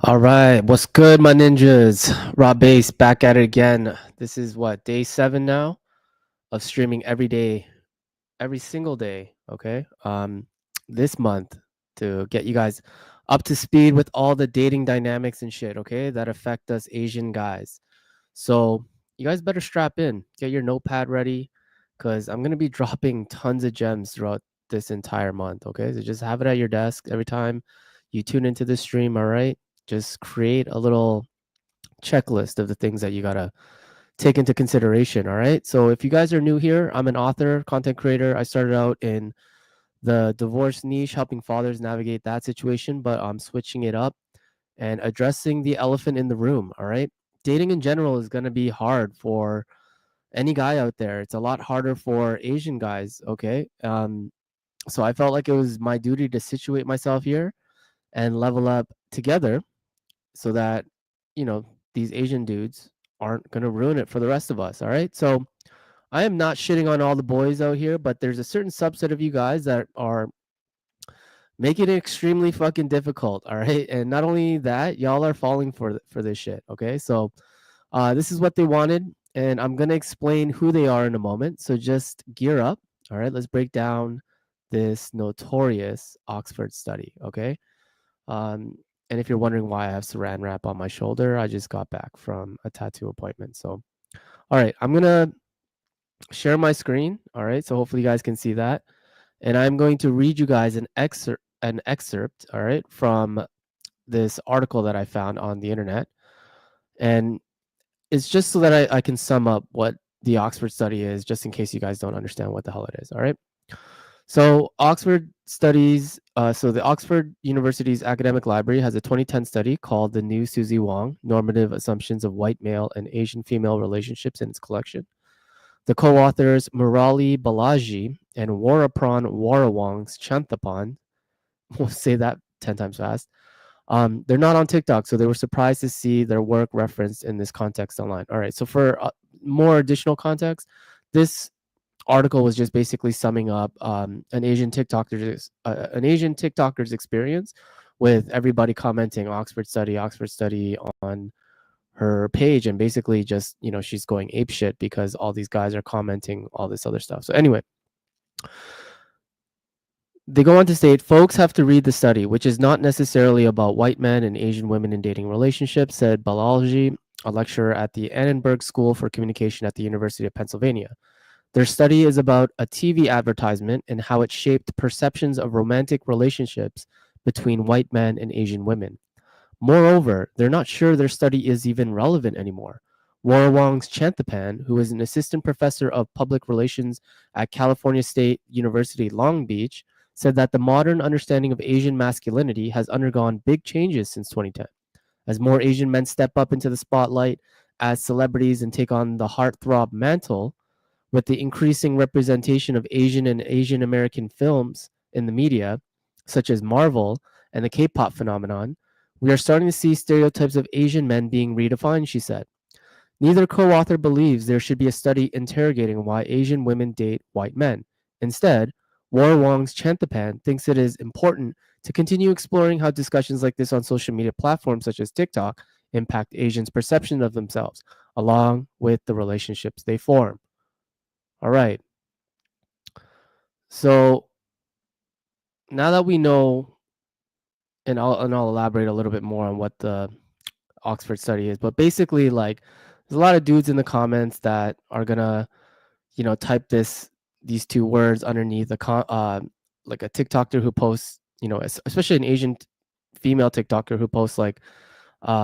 All right, what's good, my ninjas? Rob Base back at it again. This is what, day 7 now of streaming every day, every single day. Okay, this month to get you guys up to speed with all the dating dynamics and shit. Okay, that affect us Asian guys. So you guys better strap in, get your notepad ready, cause I'm gonna be dropping tons of gems throughout this entire month. Okay, so just have it at your desk every time you tune into the stream. All right, just create a little checklist of the things that you gotta take into consideration. All right. So if you guys are new here, I'm an author, content creator. I started out in the divorce niche, helping fathers navigate that situation, but I'm switching it up and addressing the elephant in the room. All right. Dating in general is going to be hard for any guy out there. It's a lot harder for Asian guys. Okay. So I felt like it was my duty to situate myself here and level up together so that, you know, these Asian dudes aren't going to ruin it for the rest of us. All right. So I am not shitting on all the boys out here, but there's a certain subset of you guys that are making it extremely fucking difficult. All right. And not only that, y'all are falling for this shit. Okay. So this is what they wanted. And I'm going to explain who they are in a moment. So just gear up. All right. Let's break down this notorious Oxford study. Okay. Um, and if you're wondering why I have saran wrap on my shoulder, I just got back from a tattoo appointment. So, all right, I'm gonna share my screen. All right, so hopefully you guys can see that, and I'm going to read you guys an excerpt. All right, from this article that I found on the internet, and it's just so that I can sum up what the Oxford study is, just in case you guys don't understand what the hell it is. All right. So Oxford studies, so the Oxford University's academic library has a 2010 study called The New Susie Wong, Normative Assumptions of White Male and Asian Female Relationships in its collection. The co-authors Murali Balaji and Warapran Warawong's Chanthapan, we'll say that 10 times fast, they're not on TikTok, so they were surprised to see their work referenced in this context online. All right, so for more additional context, this article was just basically summing up an Asian TikToker's experience with everybody commenting Oxford study on her page, and basically just she's going ape shit because all these guys are commenting all this other stuff. So anyway, they go on to state folks have to read the study, which is not necessarily about white men and Asian women in dating relationships, said Balalji, a lecturer at the Annenberg School for Communication at the University of Pennsylvania. Their study is about a TV advertisement and how it shaped perceptions of romantic relationships between white men and Asian women. Moreover, they're not sure their study is even relevant anymore. Warawong's Chanthapan, who is an assistant professor of public relations at California State University Long Beach, said that the modern understanding of Asian masculinity has undergone big changes since 2010. As more Asian men step up into the spotlight as celebrities and take on the heartthrob mantle, with the increasing representation of Asian and Asian American films in the media, such as Marvel and the K-pop phenomenon, we are starting to see stereotypes of Asian men being redefined, she said. Neither co-author believes there should be a study interrogating why Asian women date white men. Instead, Warawong's Chanthapan thinks it is important to continue exploring how discussions like this on social media platforms such as TikTok impact Asians' perception of themselves, along with the relationships they form. All right. So now that we know, and I'll elaborate a little bit more on what the Oxford study is, but basically, like, there's a lot of dudes in the comments that are gonna, type these two words underneath like a TikToker who posts, especially an Asian female TikToker who posts like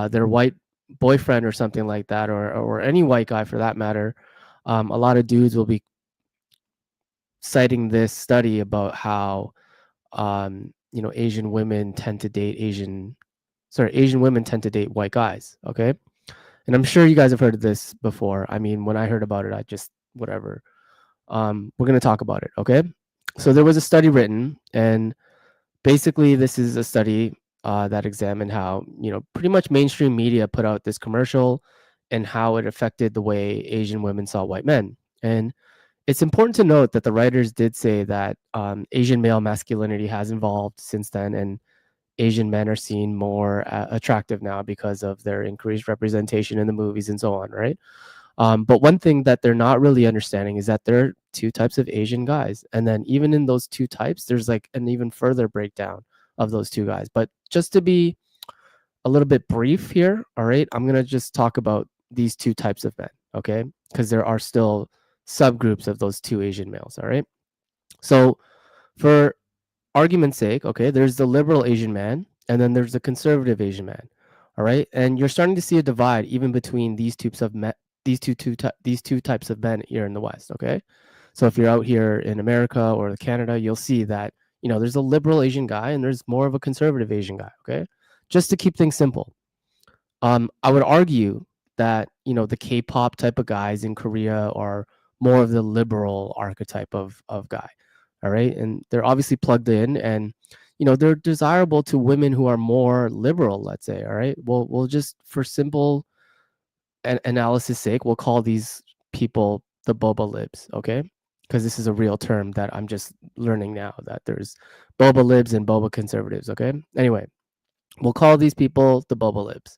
their white boyfriend or something like that, or any white guy for that matter. A lot of dudes will be citing this study about how Asian women tend to date Asian women tend to date white guys. Okay. And I'm sure you guys have heard of this before. I mean, when I heard about it, I just, whatever. We're going to talk about it. Okay. So there was a study written, and basically, this is a study that examined how, pretty much mainstream media put out this commercial and how it affected the way Asian women saw white men. And it's important to note that the writers did say that Asian male masculinity has evolved since then, and Asian men are seen more attractive now because of their increased representation in the movies and so on, right? But one thing that they're not really understanding is that there are two types of Asian guys. And then even in those two types, there's like an even further breakdown of those two guys. But just to be a little bit brief here, all right, I'm going to just talk about these two types of men, okay? Because there are still subgroups of those two Asian males, all right? So for argument's sake, okay, there's the liberal Asian man and then there's the conservative Asian man. All right? And you're starting to see a divide even between these types of men, these two types of men here in the West, okay? So if you're out here in America or Canada, you'll see that, there's a liberal Asian guy and there's more of a conservative Asian guy, okay? Just to keep things simple. I would argue that, the K-pop type of guys in Korea are more of the liberal archetype of guy. All right. And they're obviously plugged in and, they're desirable to women who are more liberal, let's say. All right. We'll just, for simple analysis sake, we'll call these people the boba libs. Okay. Because this is a real term that I'm just learning now, that there's boba libs and boba conservatives. Okay. Anyway, we'll call these people the boba libs.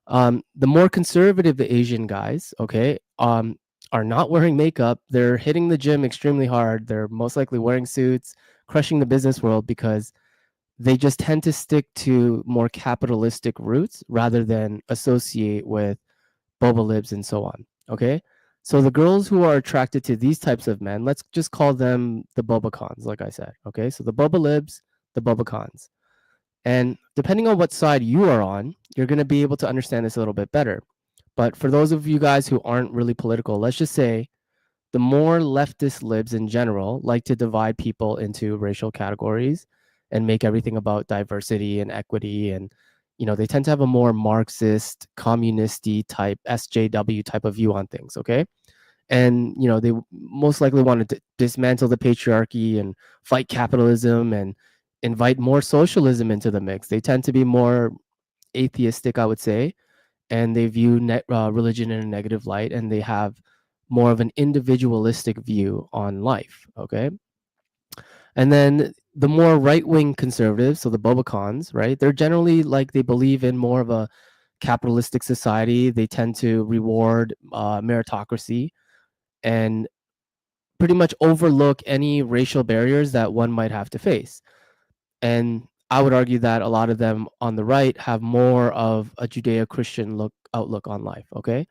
The more conservative Asian guys, okay, are not wearing makeup. They're hitting the gym extremely hard. They're most likely wearing suits, crushing the business world because they just tend to stick to more capitalistic roots rather than associate with boba libs and so on. Okay. So the girls who are attracted to these types of men, let's just call them the boba cons, like I said. Okay. So the boba libs, the boba cons. And depending on what side you are on, you're going to be able to understand this a little bit better. But for those of you guys who aren't really political, let's just say the more leftist libs in general like to divide people into racial categories and make everything about diversity and equity. And, they tend to have a more Marxist, communist-y type, SJW type of view on things, okay? And, they most likely want to dismantle the patriarchy and fight capitalism and invite more socialism into the mix. They tend to be more atheistic, I would say, and they view religion in a negative light, and they have more of an individualistic view on life. Okay. And then the more right-wing conservatives, so the Bobacons, right? They're generally like they believe in more of a capitalistic society. They tend to reward meritocracy and pretty much overlook any racial barriers that one might have to face. And I would argue that a lot of them on the right have more of a Judeo-Christian outlook on life, okay?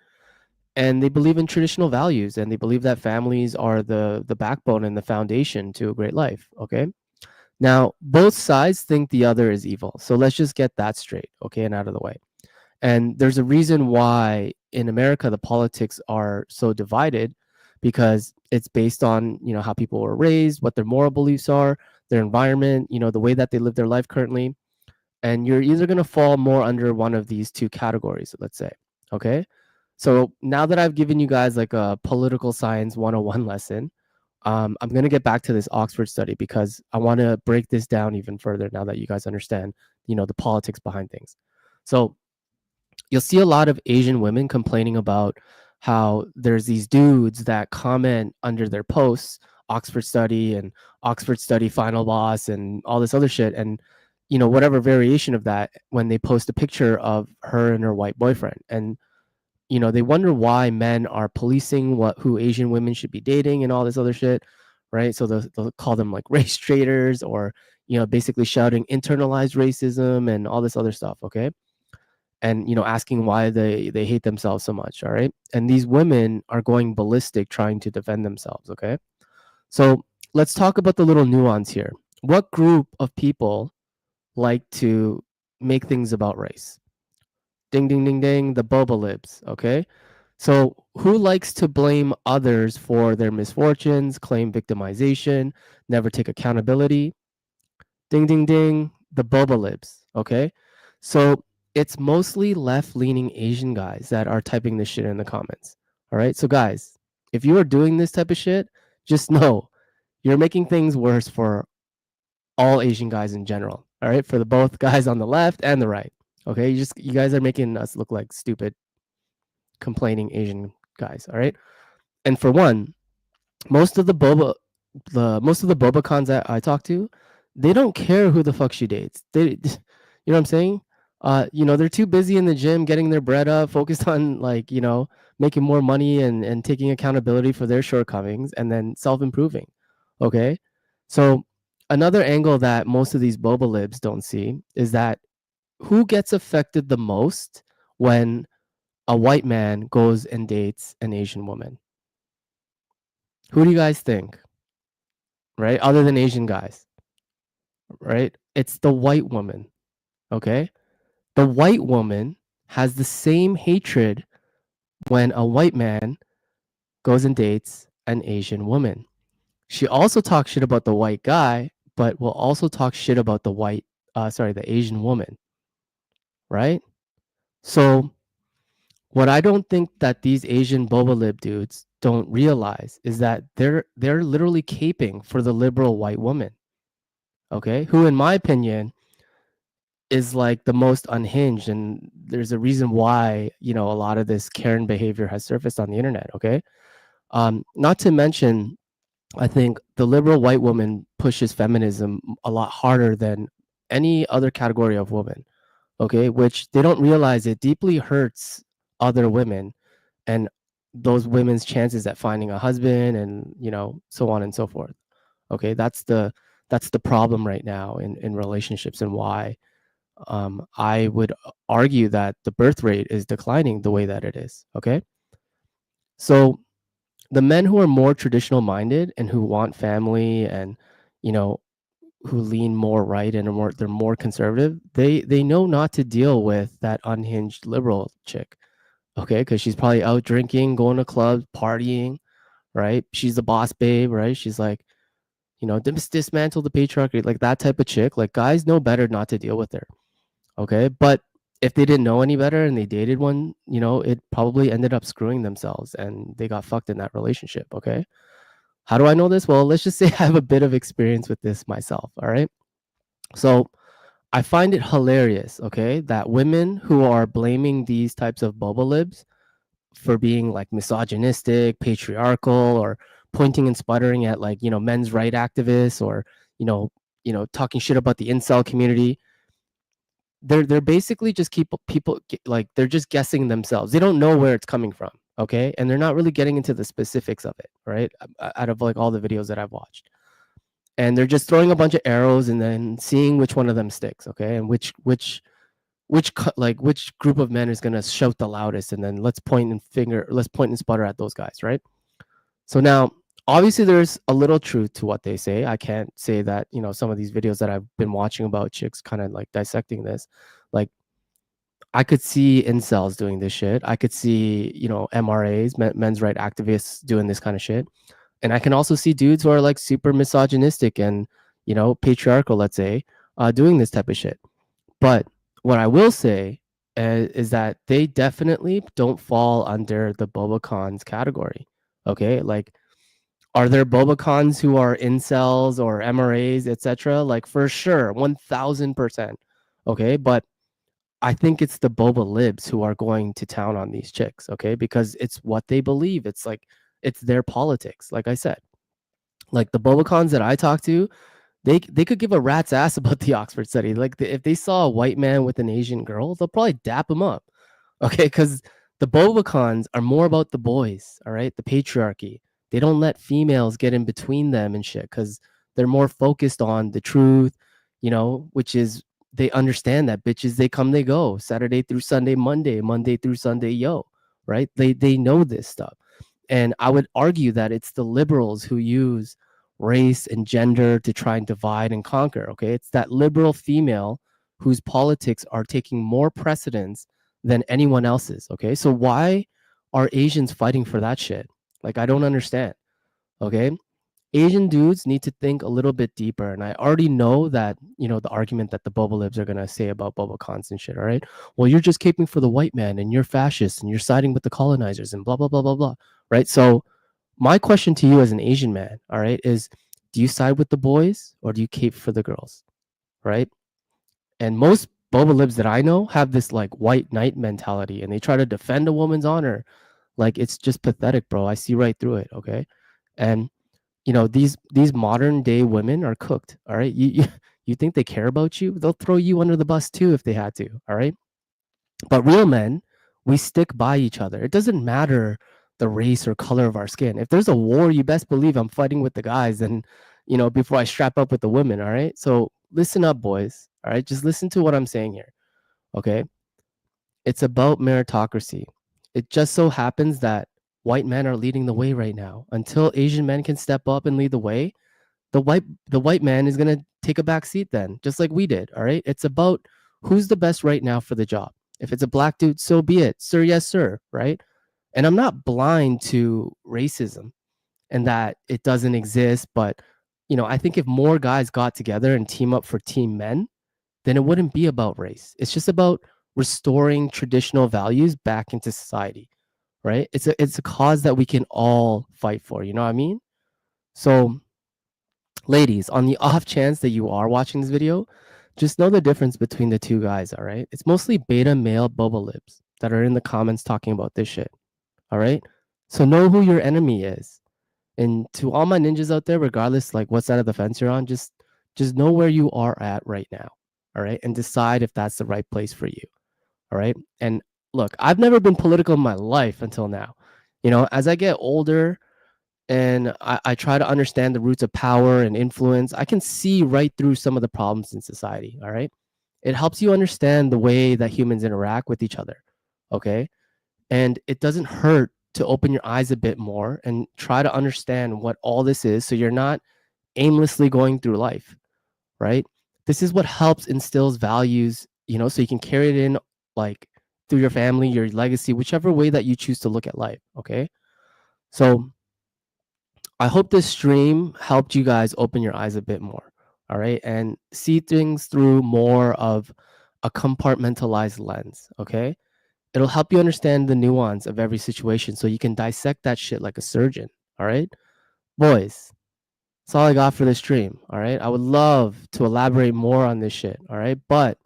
And they believe in traditional values and they believe that families are the backbone and the foundation to a great life, okay? Now, both sides think the other is evil. So let's just get that straight, okay, and out of the way. And there's a reason why in America the politics are so divided, because it's based on, how people were raised, what their moral beliefs are, their environment, the way that they live their life currently. And you're either going to fall more under one of these two categories, let's say. Okay. So now that I've given you guys like a political science 101 lesson, I'm going to get back to this Oxford study because I want to break this down even further now that you guys understand, the politics behind things. So you'll see a lot of Asian women complaining about how there's these dudes that comment under their posts, Oxford study and Oxford study final boss and all this other shit. And, whatever variation of that when they post a picture of her and her white boyfriend. And, they wonder why men are policing who Asian women should be dating and all this other shit. Right. So they'll call them like race traitors or, basically shouting internalized racism and all this other stuff. Okay. And asking why they hate themselves so much. All right. And these women are going ballistic trying to defend themselves. Okay. So let's talk about the little nuance here. What group of people like to make things about race? Ding ding ding ding, the boba libs. Okay. So who likes to blame others for their misfortunes, claim victimization, never take accountability? Ding ding ding, the boba libs. Okay. So it's mostly left-leaning Asian guys that are typing this shit in the comments. All right. So guys, if you are doing this type of shit, just know you're making things worse for all Asian guys in general. All right. For the both guys on the left and the right. Okay. You guys are making us look like stupid, complaining Asian guys. All right. And for one, most of the boba cons that I talk to, they don't care who the fuck she dates. They, you know what I'm saying? They're too busy in the gym getting their bread up, focused on like, making more money and taking accountability for their shortcomings and then self-improving. Okay? So another angle that most of these boba libs don't see is that who gets affected the most when a white man goes and dates an Asian woman? Who do you guys think? Right? Other than Asian guys, right? It's the white woman. Okay? The white woman has the same hatred when a white man goes and dates an Asian woman. She also talks shit about the white guy, but will also talk shit about the Asian woman, right? So what I don't think that these Asian boba lib dudes don't realize is that they're literally caping for the liberal white woman, okay? Who, in my opinion, is like the most unhinged, and there's a reason why a lot of this Karen behavior has surfaced on the internet. Okay, not to mention, I think the liberal white woman pushes feminism a lot harder than any other category of woman. Okay, which they don't realize it deeply hurts other women and those women's chances at finding a husband, and so on and so forth. Okay, that's the problem right now in relationships, and why I would argue that the birth rate is declining the way that it is. Okay. So the men who are more traditional minded and who want family and, you know, who lean more right and they're more conservative, they know not to deal with that unhinged liberal chick. Okay. Cause she's probably out drinking, going to clubs, partying, right? She's the boss babe, right? She's like, dismantle the patriarchy, like that type of chick. Like guys know better not to deal with her. Okay. But if they didn't know any better and they dated one, it probably ended up screwing themselves and they got fucked in that relationship. Okay. How do I know this? Well, let's just say I have a bit of experience with this myself. All right. So I find it hilarious, okay, that women who are blaming these types of boba libs for being like misogynistic, patriarchal, or pointing and sputtering at like, men's right activists, or, talking shit about the incel community. They're basically just keep people like they're just guessing themselves. They don't know where it's coming from, okay? And they're not really getting into the specifics of it, right? Out of like all the videos that I've watched. And they're just throwing a bunch of arrows and then seeing which one of them sticks, okay? And which group of men is going to shout the loudest, and then let's point and sputter at those guys, right? So now obviously there's a little truth to what they say. I can't say that, some of these videos that I've been watching about chicks kind of like dissecting this, like I could see incels doing this shit. I could see, MRAs, men's right activists doing this kind of shit. And I can also see dudes who are like super misogynistic and, patriarchal, let's say, doing this type of shit. But what I will say is that they definitely don't fall under the Bobacons category. Okay. Like, are there Bobacons who are incels or MRAs, etc.? Like, for sure, 1000%. Okay. But I think it's the boba libs who are going to town on these chicks, okay? Because it's what they believe. It's like it's their politics. Like I said, like the bobacons that I talk to, they could give a rat's ass about the Oxford study. Like if they saw a white man with an Asian girl, they'll probably dap him up, okay? Because the bobacons are more about the boys, all right? The patriarchy. They don't let females get in between them and shit because they're more focused on the truth, which is they understand that bitches, they come, they go, Saturday through Sunday, Monday through Sunday, yo, right? They know this stuff. And I would argue that it's the liberals who use race and gender to try and divide and conquer. Okay. It's that liberal female whose politics are taking more precedence than anyone else's. Okay. So why are Asians fighting for that shit? Like, I don't understand. Okay. Asian dudes need to think a little bit deeper. And I already know that, the argument that the boba libs are going to say about boba cons and shit. All right. Well, you're just caping for the white man and you're fascist and you're siding with the colonizers and blah, blah, blah, blah, blah. Right. So my question to you as an Asian man, all right, is do you side with the boys or do you cape for the girls? Right. And most boba libs that I know have this like white knight mentality and they try to defend a woman's honor. Like, it's just pathetic, bro. I see right through it. Okay. And you know, these modern day women are cooked. All right. You think they care about you? They'll throw you under the bus too if they had to. All right. But real men, we stick by each other. It doesn't matter the race or color of our skin. If there's a war, you best believe I'm fighting with the guys and, you know, before I strap up with the women. All right. So listen up, boys. All right. Just listen to what I'm saying here. Okay. It's about meritocracy. It just so happens that white men are leading the way right now. Until Asian men can step up and lead the way, the white man is going to take a back seat then, just like we did. All right. It's about who's the best right now for the job. If it's a black dude, so be it. Sir, yes, sir. Right. And I'm not blind to racism and that it doesn't exist. But, you know, I think if more guys got together and team up for team men, then it wouldn't be about race. It's just about restoring traditional values back into society, right? It's a cause that we can all fight for. You know what I mean? So, ladies, on the off chance that you are watching this video, just know the difference between the two guys. All right, it's mostly beta male boba libs that are in the comments talking about this shit. All right, so know who your enemy is. And to all my ninjas out there, regardless like what side of the fence you're on, just know where you are at right now. All right, and decide if that's the right place for you. All right, and look, I've never been political in my life until now. You know, as I get older and I try to understand the roots of power and influence, I can see right through some of the problems in society. All right, it helps you understand the way that humans interact with each other. Okay, and it doesn't hurt to open your eyes a bit more and try to understand what all this is so you're not aimlessly going through life, right? This is what helps instills values, you know, so you can carry it in like through your family, your legacy, whichever way that you choose to look at life, okay? So I hope this stream helped you guys open your eyes a bit more, all right? And see things through more of a compartmentalized lens, okay? It'll help you understand the nuance of every situation so you can dissect that shit like a surgeon, all right? Boys, that's all I got for this stream, all right? I would love to elaborate more on this shit, all right? But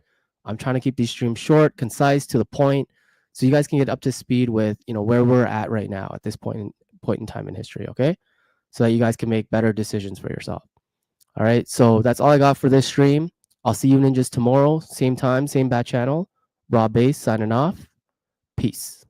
I'm trying to keep these streams short, concise, to the point, so you guys can get up to speed with, you know, where we're at right now at this point in time in history, okay? So that you guys can make better decisions for yourself. All right, so that's all I got for this stream. I'll see you ninjas tomorrow, same time, same bat channel. Raw Base signing off. Peace.